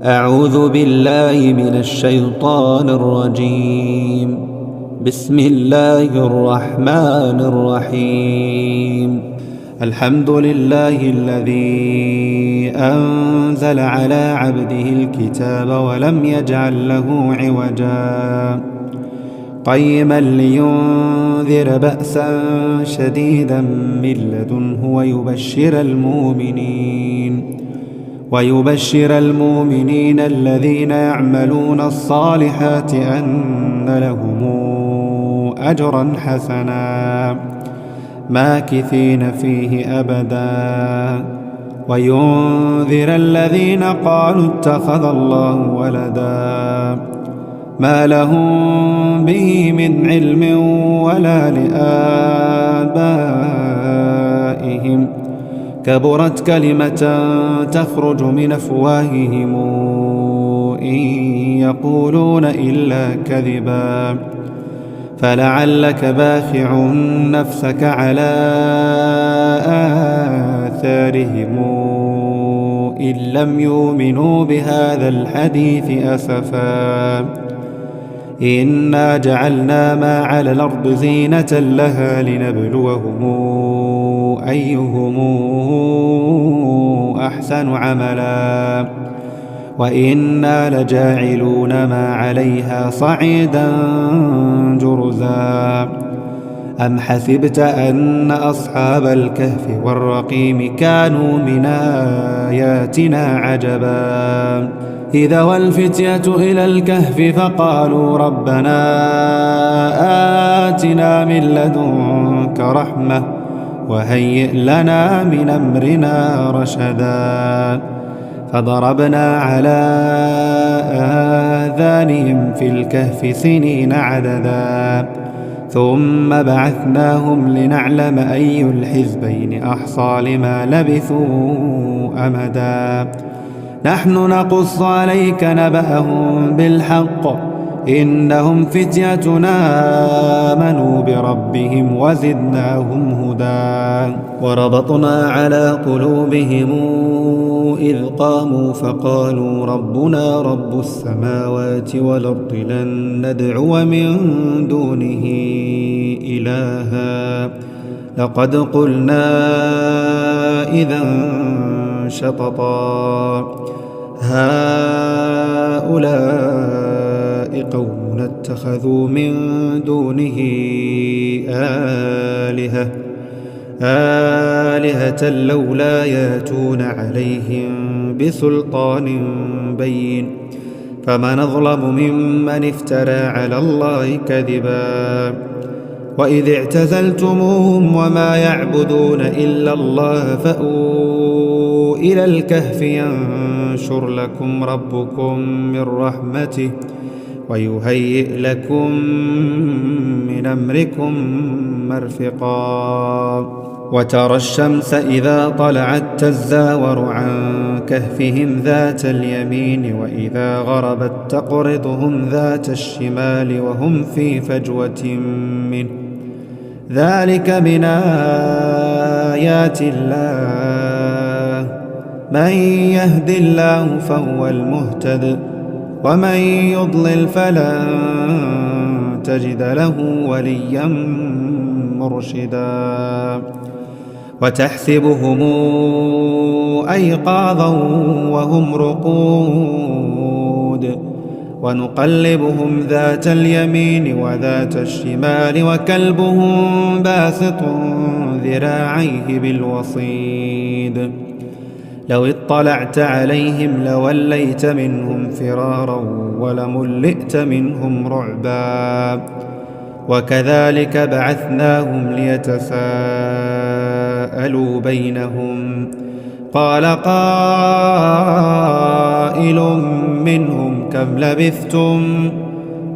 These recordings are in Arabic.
أعوذ بالله من الشيطان الرجيم. بسم الله الرحمن الرحيم. الحمد لله الذي أنزل على عبده الكتاب ولم يجعل له عوجا قيما لينذر بأسا شديدا من لدنه ويبشر المؤمنين الذين يعملون الصالحات أن لهم أجرا حسنا ماكثين فيه أبدا وينذر الذين قالوا اتخذ الله ولدا ما لهم به من علم ولا لآبائهم كبرت كلمة تخرج من أفواههم إن يقولون إلا كذبا فلعلك باخع نفسك على آثارهم إن لم يؤمنوا بهذا الحديث أسفا إنا جعلنا ما على الأرض زينة لها لنبلوهم أيهم أحسن عملا وإنا لجاعلون ما عليها صعيدا جرزا أم حسبت أن أصحاب الكهف والرقيم كانوا من آياتنا عجبا إذا والفتية إلى الكهف فقالوا ربنا آتنا من لدنك رحمة وهيئ لنا من أمرنا رشدا فضربنا على آذانهم في الكهف سنين عددا ثم بعثناهم لنعلم أي الحزبين أحصى لما لبثوا أمدا نحن نقص عليك نبأهم بالحق إنهم فتيتنا آمنوا بربهم وزدناهم هدى وربطنا على قلوبهم إذ قاموا فقالوا ربنا رب السماوات والأرض لن ندعو من دونه إلها لقد قلنا إذا شططا هؤلاء قوم اتخذوا من دونه آلهة لولا ياتون عليهم بسلطان بين فمن أظلم ممن افترى على الله كذبا وإذ اعتزلتموهم وما يعبدون إلا الله فأووا إلى الكهف ينشر لكم ربكم من رحمته ويهيئ لكم من أمركم مرفقا وترى الشمس إذا طلعت تزاور عن كهفهم ذات اليمين وإذا غربت تقرضهم ذات الشمال وهم في فجوة منه ذلك من آيات الله من يهد الله فهو المهتد ومن يضلل فلن تجد له وليا مرشدا وتحسبهم أيقاظا وهم رقود ونقلبهم ذات اليمين وذات الشمال وكلبهم باسط ذراعيه بالوصيد لو اطلعت عليهم لوليت منهم فرارا ولملئت منهم رعبا وكذلك بعثناهم ليتساءلوا بينهم قال قائل منهم كم لبثتم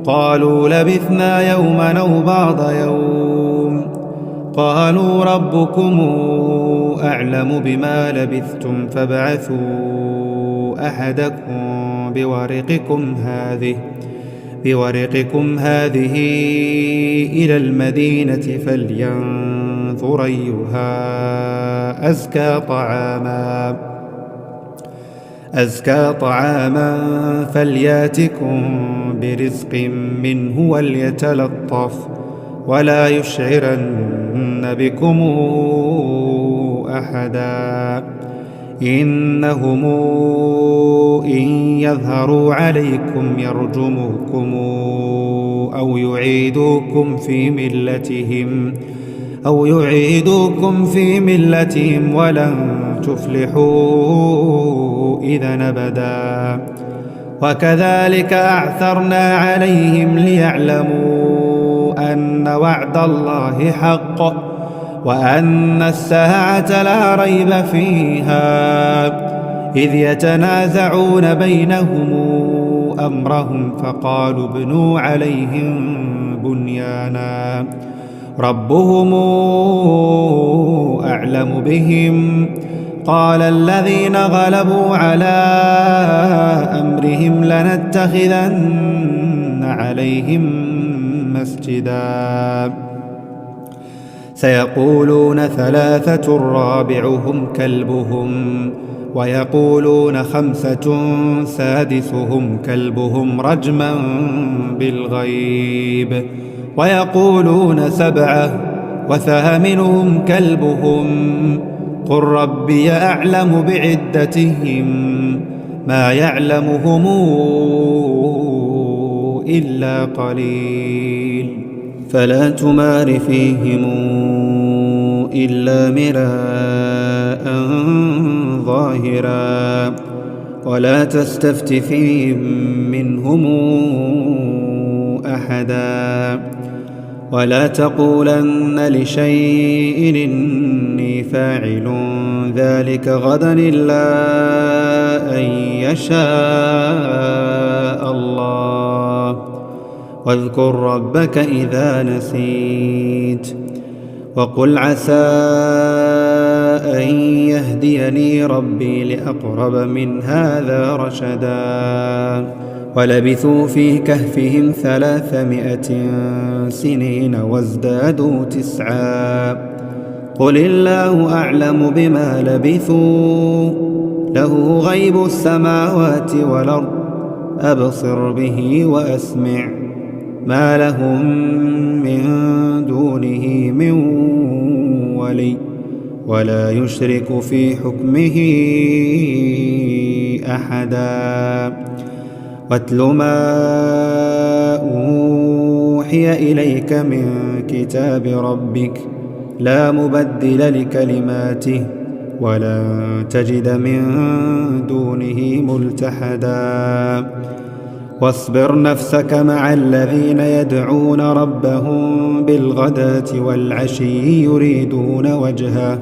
قالوا لبثنا يوما أو بعض يوم قالوا ربكم أعلم بما لبثتم فابعثوا أحدكم بورقكم هذه إلى المدينة فلينظر أيها أزكى طعاما أزكى طعاما فلياتكم برزق منه وليتلطف ولا يشعرن بكم أحدا إنهم إن يظهروا عليكم يرجموكم أو يعيدوكم في ملتهم ولن تفلحوا إذا أبدا وكذلك أعثرنا عليهم ليعلموا أن وعد الله حق وأن الساعة لا ريب فيها إذ يتنازعون بينهم أمرهم فقالوا ابنوا عليهم بنيانا ربهم أعلم بهم قال الذين غلبوا على أمرهم لنتخذن عليهم مسجدا سيقولون ثلاثة رابعهم كلبهم ويقولون خمسة سادسهم كلبهم رجما بالغيب ويقولون سبعة وثامنهم كلبهم قل ربي أعلم بعدتهم ما يعلمهم إلا قليل فلا تمار فيهم إلا مراء ظاهرا ولا تستفت فيهم منهم أحدا ولا تقولن لشيء إني فاعل ذلك غدا إلا أن يشاء الله واذكر ربك إذا نسيت وقل عسى أن يهديني ربي لأقرب من هذا رشدا ولبثوا في كهفهم 300 سنين وازدادوا 9 قل الله أعلم بما لبثوا له غيب السماوات والأرض أبصر به وأسمع ما لهم من دونه من ولي ولا يشرك في حكمه أحدا واتل ما أوحي إليك من كتاب ربك لا مبدل لكلماته ولن تجد من دونه ملتحدا واصبر نفسك مع الذين يدعون ربهم بالغداة والعشي يريدون وجهه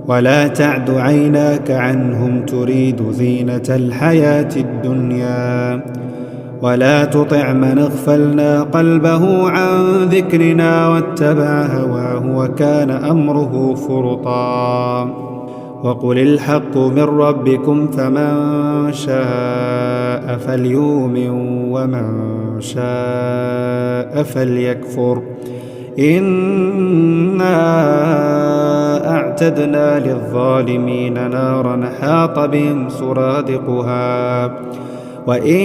ولا تعد عيناك عنهم تريد زينة الحياة الدنيا ولا تطع من اغفلنا قلبه عن ذكرنا واتبع هواه وكان أمره فرطا وقل الحق من ربكم فمن شاء فليؤمن ومن شاء فليكفر إنا أعتدنا للظالمين نارا حاط بهم سرادقها وإن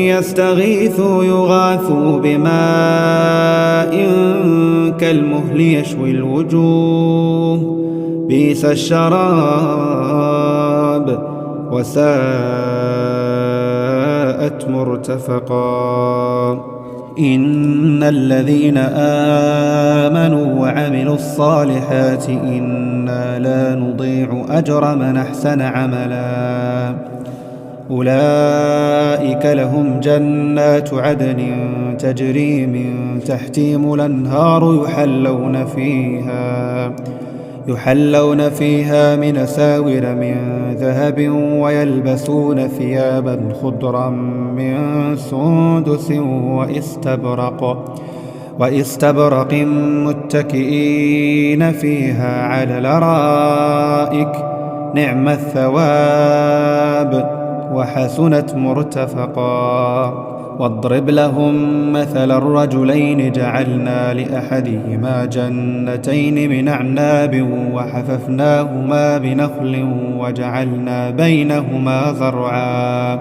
يستغيثوا يغاثوا بماء كالمهل يشوي الوجوه بئس الشراب وساءت مرتفقا إن الذين آمنوا وعملوا الصالحات إنا لا نضيع أجر من أحسن عملا أولئك لهم جنات عدن تجري من تحتهم الأنهار يحلون فيها من أساور من ذهب ويلبسون ثيابا خضرا من سندس واستبرق متكئين فيها على الأرائك نعم الثواب وحسنت مرتفقا واضرب لهم مثل الرجلين جعلنا لأحدهما جنتين من أعناب وحففناهما بنخل وجعلنا بينهما زرعا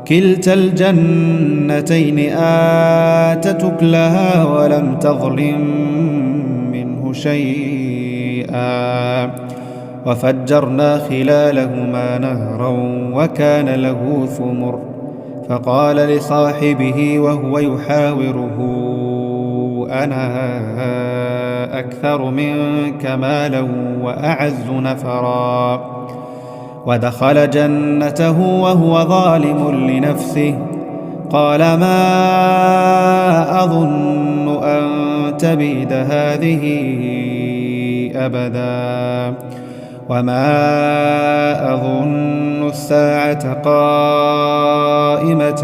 كلتا الجنتين آتت أكلها ولم تظلم منه شيئا وفجرنا خلالهما نهرا وكان له ثمر فقال لصاحبه وهو يحاوره أنا أكثر منك مالا وأعز نفرا ودخل جنته وهو ظالم لنفسه قال ما أظن أن تبيد هذه أبدا وما أظن الساعة قائمة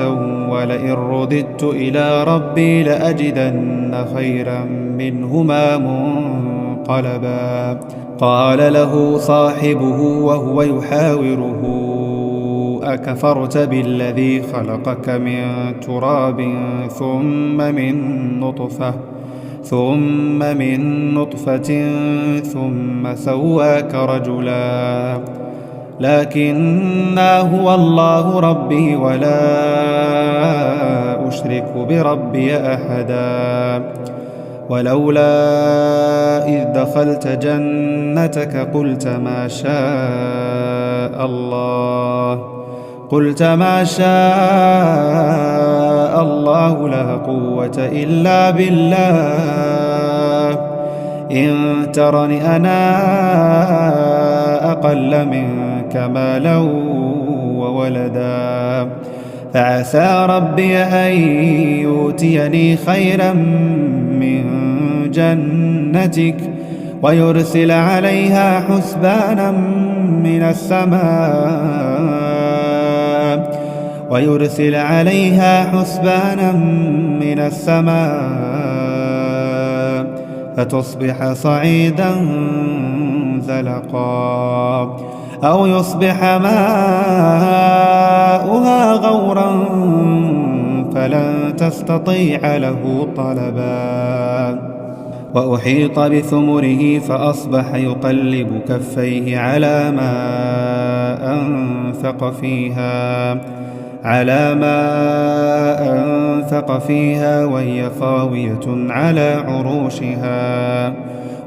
ولئن رددت إلى ربي لأجدن خيرا منهما منقلبا قال له صاحبه وهو يحاوره أكفرت بالذي خلقك من تراب ثم من نطفة ثم سواك رجلا لكن هو الله ربي ولا أشرك بربي أحدا ولولا إذ دخلت جنتك قلت ما شاء الله لا قوة إلا بالله إن ترني أنا أقل منك مالا وولدا فعسى ربي أن يؤتيني خيرا من جنتك ويرسل عليها حسبانا من السماء فتصبح صعيدا زلقا أو يصبح ماؤها غورا فلن تستطيع له طلبا وأحيط بثمره فأصبح يقلب كفيه على ما أنفق فيها وهي خاوية على عروشها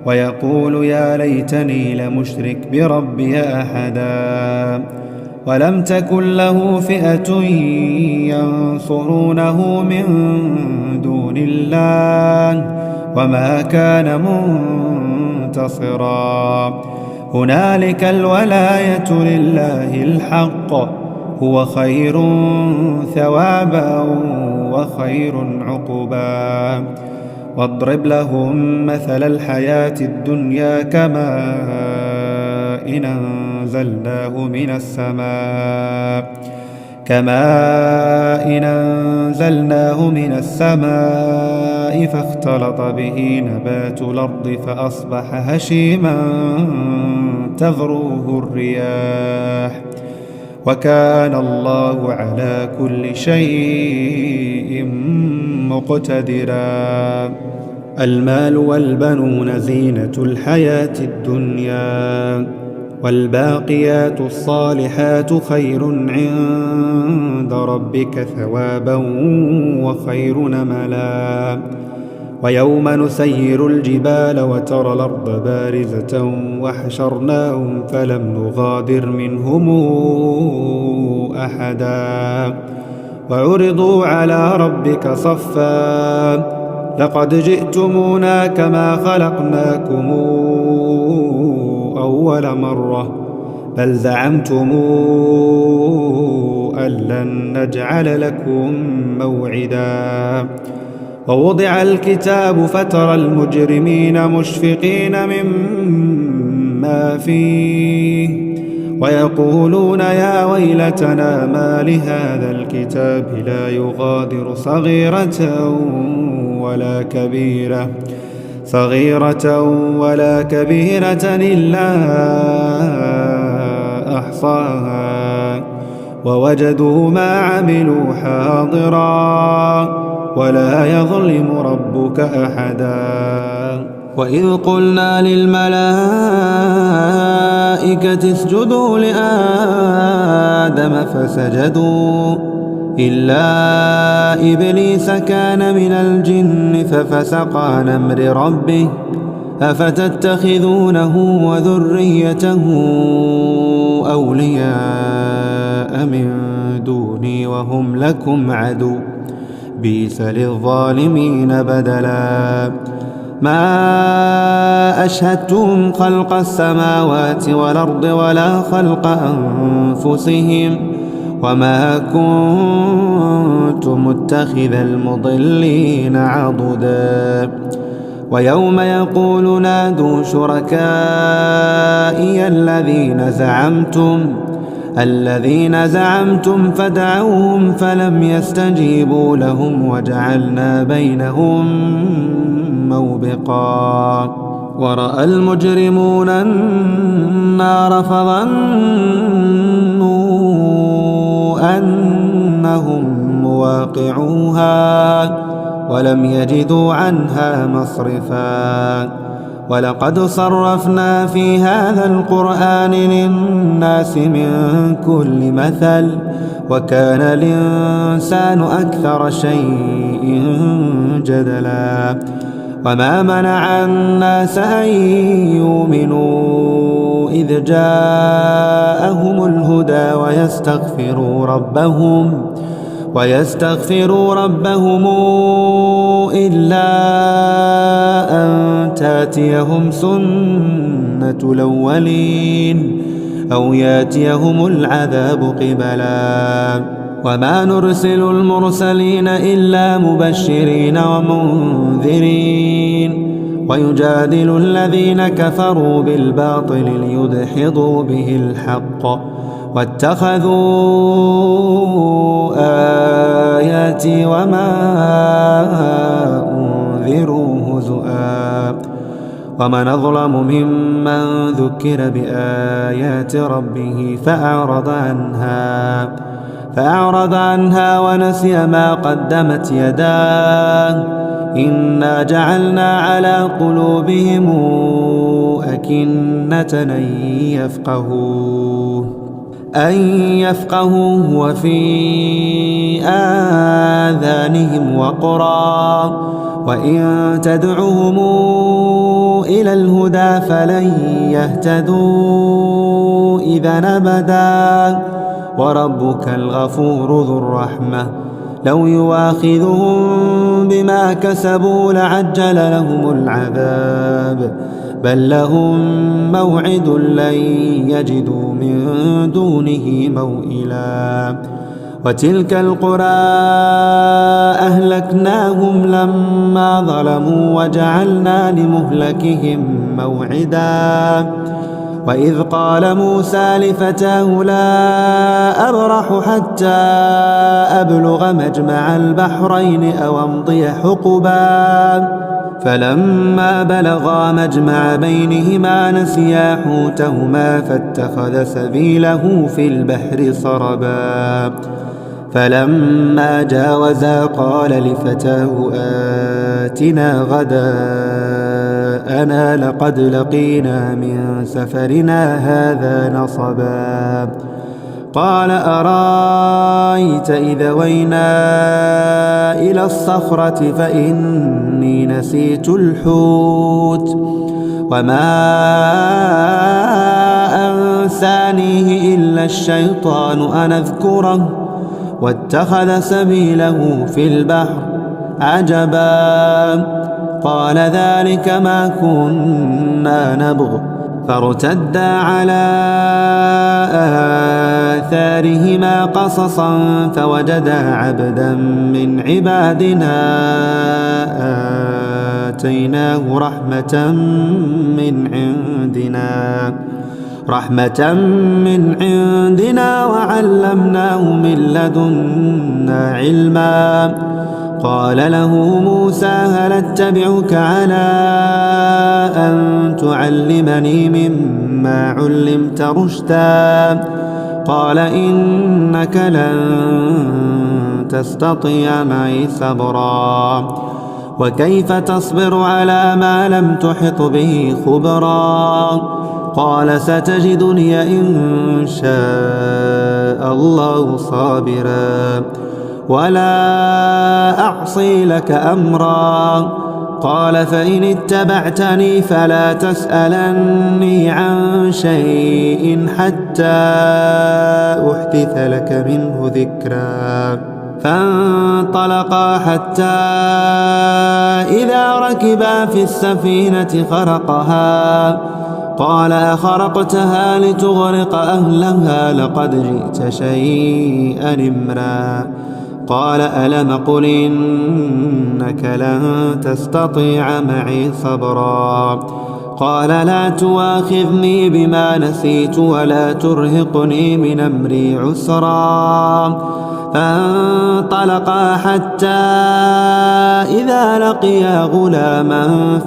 ويقول يا ليتني لمشرك بربي أحدا ولم تكن له فئة ينصرونه من دون الله وما كان منتصرا هنالك الولاية لله الحق هو خير ثوابا وخير عقبا واضرب لهم مثل الحياة الدنيا كماء أنزلناه من السماء فاختلط به نبات الأرض فأصبح هشيما تذروه الرياح وكان الله على كل شيء مقتدرا المال والبنون زينة الحياة الدنيا والباقيات الصالحات خير عند ربك ثوابا وخير نملا ويوم نسير الجبال وترى الأرض بارزة وحشرناهم فلم نغادر منهم أحدا وعرضوا على ربك صفا لقد جئتمونا كما خلقناكم أول مرة بل زعمتم أن لن نجعل لكم موعدا ووضع الكتاب فترى المجرمين مشفقين مما فيه ويقولون يا ويلتنا ما لهذا الكتاب لا يغادر صغيرة ولا كبيرة إلا أحصاها ووجدوا ما عملوا حاضرا ولا يظلم ربك أحدا. وإذ قلنا للملائكة اسجدوا لآدم فسجدوا إلا إبليس كان من الجن ففسق عن أمر ربه أفتتخذونه وذريته أولياء من دوني وهم لكم عدو بئس للظالمين بدلا. ما أشهدتهم خلق السماوات والأرض ولا خلق أنفسهم وما كنت متخذ المضلين عضدا. ويوم يقول نادوا شركائي الذين زعمتم فدعوهم فلم يستجيبوا لهم وجعلنا بينهم موبقا. ورأى المجرمون النار فظنوا أنهم مواقعوها ولم يجدوا عنها مصرفا. ولقد صرفنا في هذا القرآن للناس من كل مثل وكان الإنسان أكثر شيء جدلا. وما منع الناس أن يؤمنوا إذ جاءهم الهدى ويستغفروا ربهم إلا أن تأتيهم سنة الأولين أو يأتيهم العذاب قبلا. وما نرسل المرسلين إلا مبشرين ومنذرين ويجادل الذين كفروا بالباطل ليدحضوا به الحق واتخذوا آياتي وما أنذروا هزؤا. ومن أظلم ممن ذكر بآيات ربه فأعرض عنها ونسي ما قدمت يداه إنا جعلنا على قلوبهم أكنة أن يفقهوه وفي آذانهم وقرا وإن تدعوهم إلى الهدى فلن يهتدوا إذا أبدا. وربك الغفور ذو الرحمة لو يواخذهم بما كسبوا لعجل لهم العذاب بل لهم موعد لن يجدوا من دونه موئلا. وتلك القرى أهلكناهم لما ظلموا وجعلنا لمهلكهم موعدا. وإذ قال موسى لفتاه لا أبرح حتى أبلغ مجمع البحرين أو أمضي حقبا فلما بلغا مجمع بينهما نسيا حوتهما فاتخذ سبيله في البحر سربا. فلما جاوزا قال لفتاه آتنا غداءنا لقد لقينا من سفرنا هذا نصبا. قال أرأيت إذا وينا إلى الصخرة فإني نسيت الحوت وما أنسانيه إلا الشيطان أن أذكره واتخذ سبيله في البحر عجبا. قال ذلك ما كنا نبغ فارتدا على آثارهما قصصا فوجدا عبدا من عبادنا آتيناه رحمة من عندنا وعلمناه من لدنا علما. قال له موسى هل اتبعك على أن تعلمني مما علمت رشدا قال إنك لن تستطيع معي صبرا وكيف تصبر على ما لم تحط به خبرا قال ستجدني إن شاء الله صابرا ولا أعصي لك أمرا قال فإن اتبعتني فلا تسألني عن شيء حتى أحدث لك منه ذكرا فانطلقا حتى إذا ركبا في السفينة خرقها قال أخرقتها لتغرق أهلها لقد جئت شيئا إمرا قال ألم قل إنك لن تستطيع معي صبرا قال لا تواخذني بما نسيت ولا ترهقني من أمري عسرا فانطلقا حتى إذا لقيا غلاما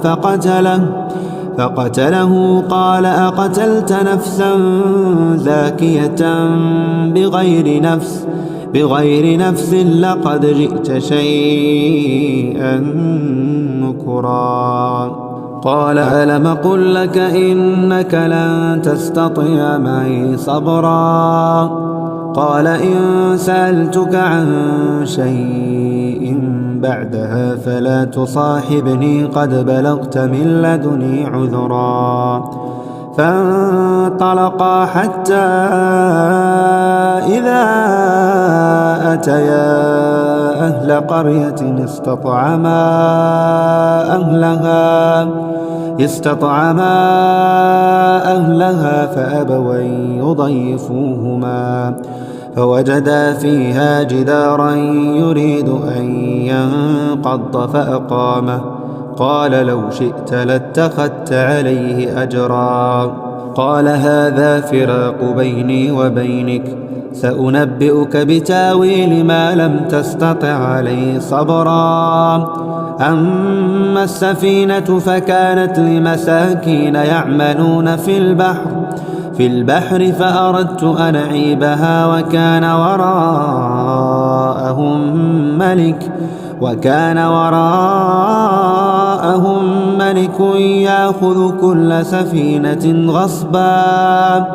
فقتله قال أقتلت نفسا زاكية بغير نفس لقد جئت شيئا نكرا قال ألم قل لك إنك لن تستطيع معي صبرا قال إن سألتك عن شيء بعدها فلا تصاحبني قد بلغت من لدني عذرا فانطلقا حتى إذا أتيا أهل قرية استطعما أهلها فأبوا أن يضيفوهما فوجدا فيها جدارا يريد أن ينقض فأقامه قال لو شئت لاتخذت عليه أجرا قال هذا فراق بيني وبينك سأنبئك بتاويل ما لم تستطع عليه صبرا أما السفينة فكانت لمساكين يعملون في البحر فأردت أن أعيبها وكان وراءهم ملك يأخذ كل سفينة غصبا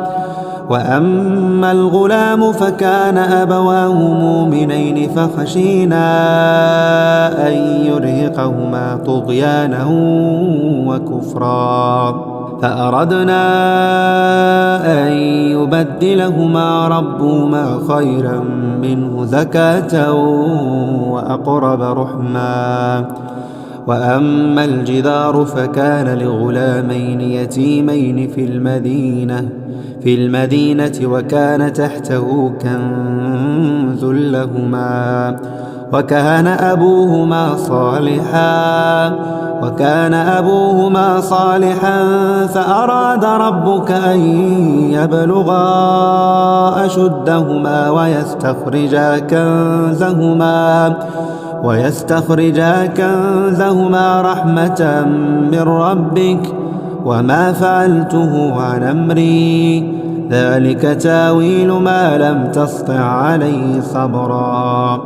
وأما الغلام فكان أبواه مؤمنين فخشينا أن يرهقهما طغيانا وكفرا فأردنا أن يبدلهما ربهما خيرا منه زكاة وأقرب رحما وأما الجدار فكان لغلامين يتيمين في المدينة وكان تحته كنز لهما وكان أبوهما صالحا فأراد ربك أن يبلغا أشدهما ويستخرجا كنزهما رحمة من ربك وما فعلته عن أمري ذلك تاويل ما لم تسطع عليه صبرا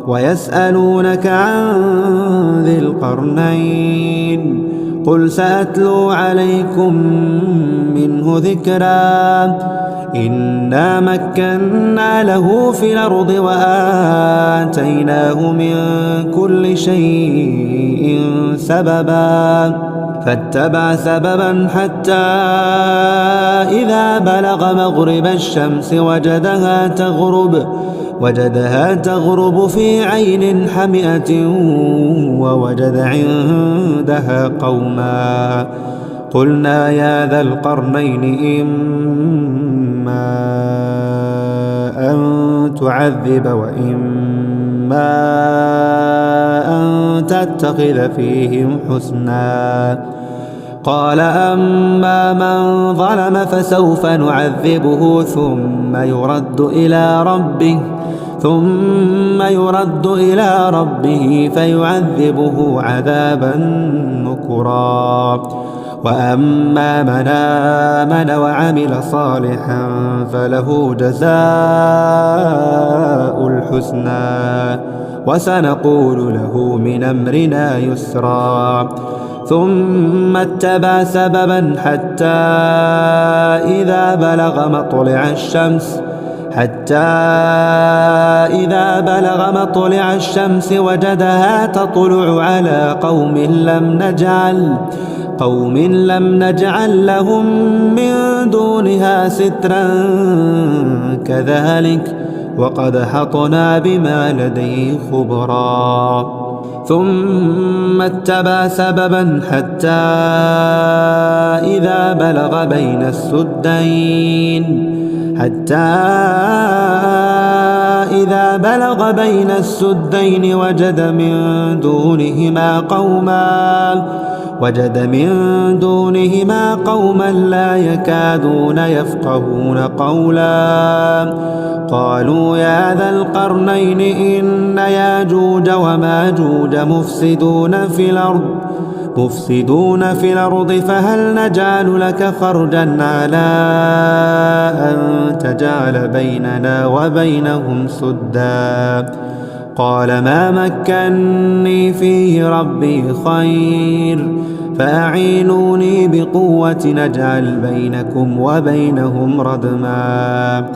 ويسألونك عن ذي القرنين قل سأتلو عليكم منه ذكرا إنا مكنا له في الأرض وآتيناه من كل شيء سببا فاتبع سببا حتى إذا بلغ مغرب الشمس وجدها تغرب في عين حمئة ووجد عندها قوما قلنا يا ذا القرنين إما أن تعذب وإما أن تتخذ فيهم حسنا قال أما من ظلم فسوف نعذبه ثم يرد إلى ربه فيعذبه عذابا نكرا وأما من آمن وعمل صالحا فله جزاء الحسنى وسنقول له من أمرنا يسرا ثم اتبع سببا حتى إذا بلغ مطلع الشمس وجدها تطلع على قوم لم نجعل لهم من دونها سترا كذلك وقد حطنا بما لديه خبرا ثم اتبع سببا حتى إذا بلغ بين السدين وجد من دونهما قوما لا يكادون يفقهون قولا قالوا يا ذا القرنين إن ياجوج وماجوج مفسدون في الأرض فهل نجعل لك خرجا على أن تجعل بيننا وبينهم سدا قال ما مكني فيه ربي خير فأعينوني بقوة نجعل بينكم وبينهم ردما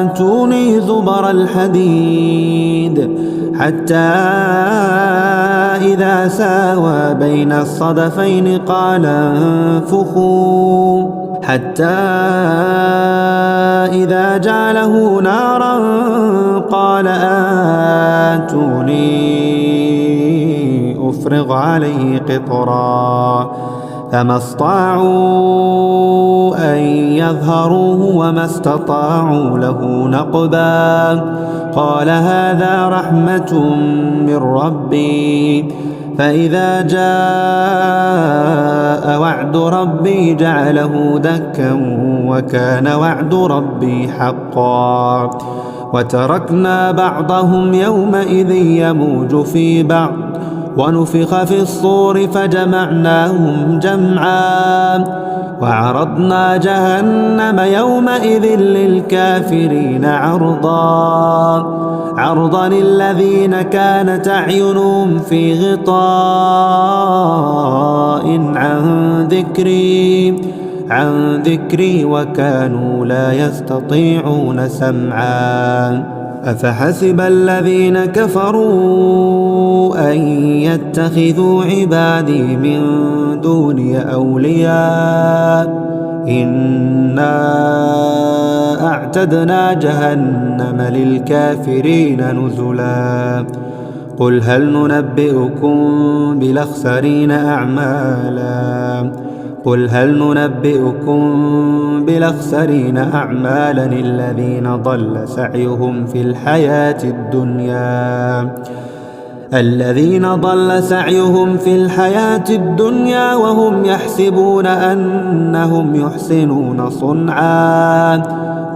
آتوني زبر الحديد حتى إذا ساوى بين الصدفين قال انفخوا حتى إذا جعله نارا قال آتوني أفرغ عليه قطرا فما استطاعوا أن يظهروه وما استطاعوا له نقبا قال هذا رحمة من ربي فإذا جاء وعد ربي جعله دكا وكان وعد ربي حقا وتركنا بعضهم يومئذ يموج في بعض ونفخ في الصور فجمعناهم جمعا وعرضنا جهنم يومئذ للكافرين عرضا الذين كانت أعينهم في غطاء عن ذكري وكانوا لا يستطيعون سمعا أفحسب الذين كفروا أن يتخذوا عبادي من دوني أولياء إنا أعتدنا جهنم للكافرين نزلا قل هل ننبئكم بالأخسرين أعمالا الذين ضل سعيهم في الحياة الدنيا وهم يحسبون أنهم يحسنون صنعا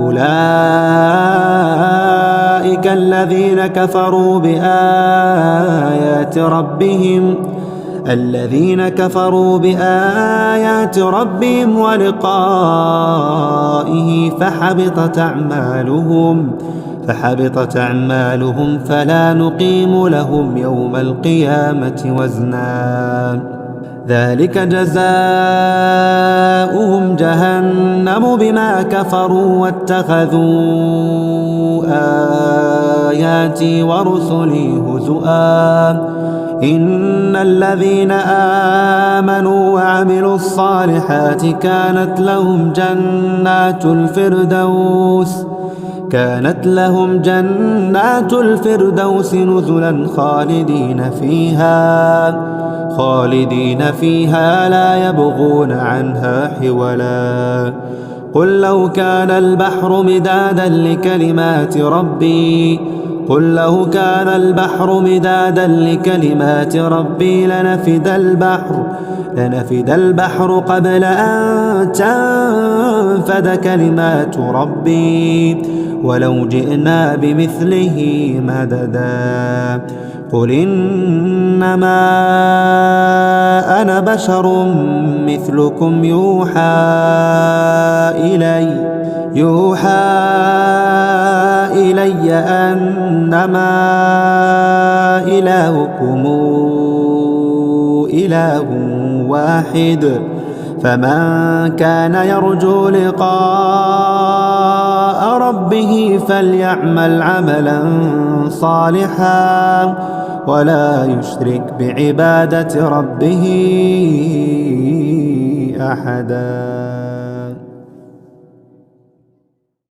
أولئك الذين كفروا بآيات ربهم ولقائه فحبطت أعمالهم فلا نقيم لهم يوم القيامة وزنا ذلك جزاؤهم جهنم بما كفروا واتخذوا آياتي ورسلي هزؤا إن الذين آمنوا وعملوا الصالحات كانت لهم جنات الفردوس نزلا خالدين فيها لا يبغون عنها حولا قل لو كان البحر مدادا لكلمات ربي لنفد البحر قبل أن تنفد كلمات ربي ولو جئنا بمثله مددا قل إنما أنا بشر مثلكم يوحى إلي أنما إلهكم إله واحد فمن كان يرجو لقاء ربه فليعمل عملا صالحا ولا يشرك بعبادة ربه أحدا.